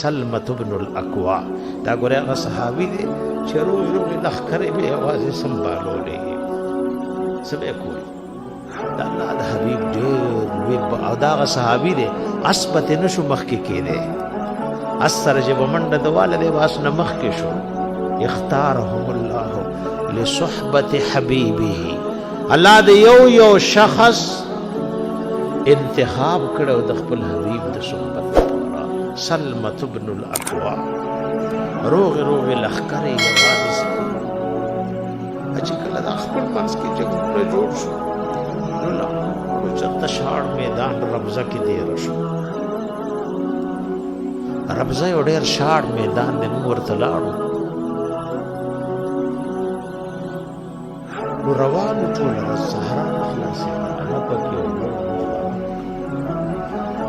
سلمة بن الاکوا دا ګوره هغه صحابي دی چې روز روز لښکرې به یوازې سنبالولې سبې کول دا الله د حبیب ډېر لوی او دا هغه صحابي دی اسبت نشو مخکې کېدی اثر چې په منډه د والده واس نه مخکې شو اختارهم الله لصحبت حبیبه الله د یو شخص انتخاب کړو د خپل حبیب د صحبت لپاره سلمة بن الاکوا روغ لښکرې یوازې چې کله د خپل منځ کې جګړه جوړ شو نو چرته شاړ میدان ربزه کې تېر شو ربزه یو ډېر شاړ میدان دی موږ ورته لاړو نو روانو ټوله ورځ صحرا نه خلاصېده هغه پکې اوبه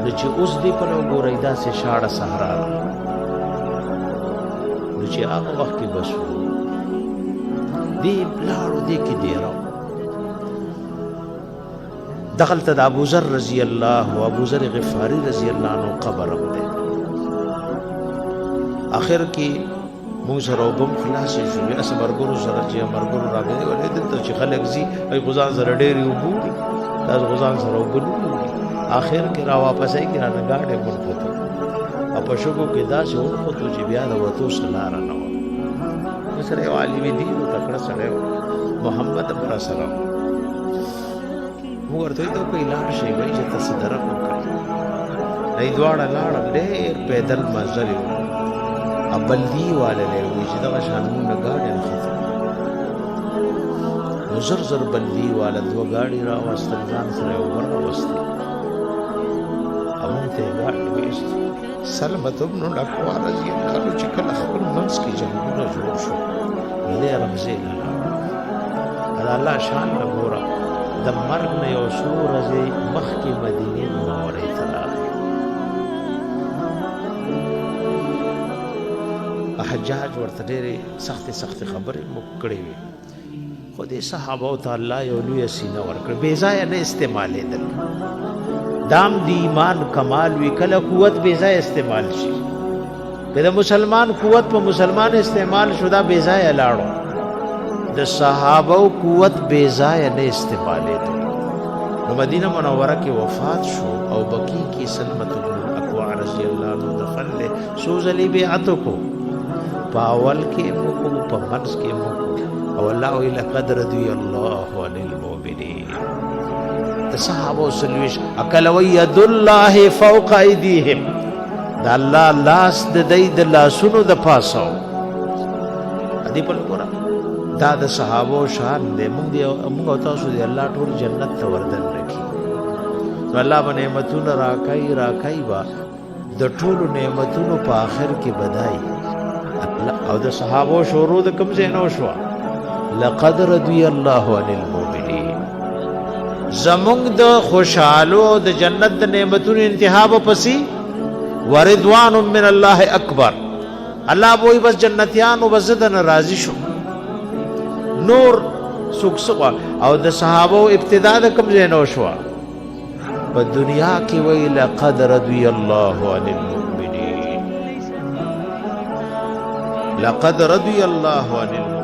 نو چې اوس دې په وګورئ داسې شاړه صحرا ده نو چې هغه وخت کې بس وو دې لاړو دې کې دیره دخلت د ابو ذر رضی الله او ابو ذر غفاری رضی الله عنه قبر هم دی اخر کې موږ سره وبم خلاص شو بیا مرګونو سره چې مرګونو راغلي ولې دلته چې خلک زی ای غزان سره ډېری وګوري دا غزان سره وګوري اخر کې را واپس ای کې را نګاډه مونږ ته په شګو کې دا شو ته چې بیا د وته سلار نه و سره والی وی دی تکړه سره محمد پر سلام موږ ورته ته کوئی لاړ شي وای چې تاسو درک وکړي نه دواړه لاړ ډېر پیدل مزل ابلدی والے له وی چې دا شانونه گاډي نه زر بلدی والا دو گاډي را واستل ځان سره ور واستل امون ته گاډي وېست سلمة بن الاکوا رضی الله عنه چې کله خپل منځ کې جنگونه جوړ شو له رمزه الله شان وګوره د مرګ نه یو څو ورځې مخکې مدینه منورې ته راغی حجاج ورته ډېرې سختې خبرې کړې وې خو دې صحابه ته الله یو لویه سینه ورکړه بې ځایه نه استعمالېدل دام دی ایمان کمال وی کله قوت بې ځایه استعمال شي که د مسلمان قوت په مسلمان استعمال شو دا بې ځایه لاړو د صحابه قوت بې ځایه نه استعمالېدل نو مدینه منوره کې وفات شو او بقی کې سلمة بن الاکوا رضی الله عنه دفن له څو ځلې بیعت وکړو پاول کې موږ په منځ کې موږ او الله ویل لقد رضي الله عن المؤمنين صحابه سلوش اکل وید الله فوق ایدیهم دا الله لاس د دې د لاسونو د پاسو ادي په لورا دا د صحابه شان دې موږ تاسو دې الله ټول جنت ته وردن رکھي نو الله باندې نعمتونه راکای با د ټول نعمتونو په آخر کې بدای او د صحابه شروع د کوم ځای نو شو لقد رضي الله عن المؤمنين زمونږ د خوشحالو د جنت د نعمتونو انتها به پسې ورضوان من الله اکبر الله وای بس جنتیانو بزدن راضی شو نور سوکسوا او د صحابه ابتدا د کوم ځای نو شو په دنیا کې وی لقد رضي الله عن المؤمنين لقد رضي الله عن المؤمنين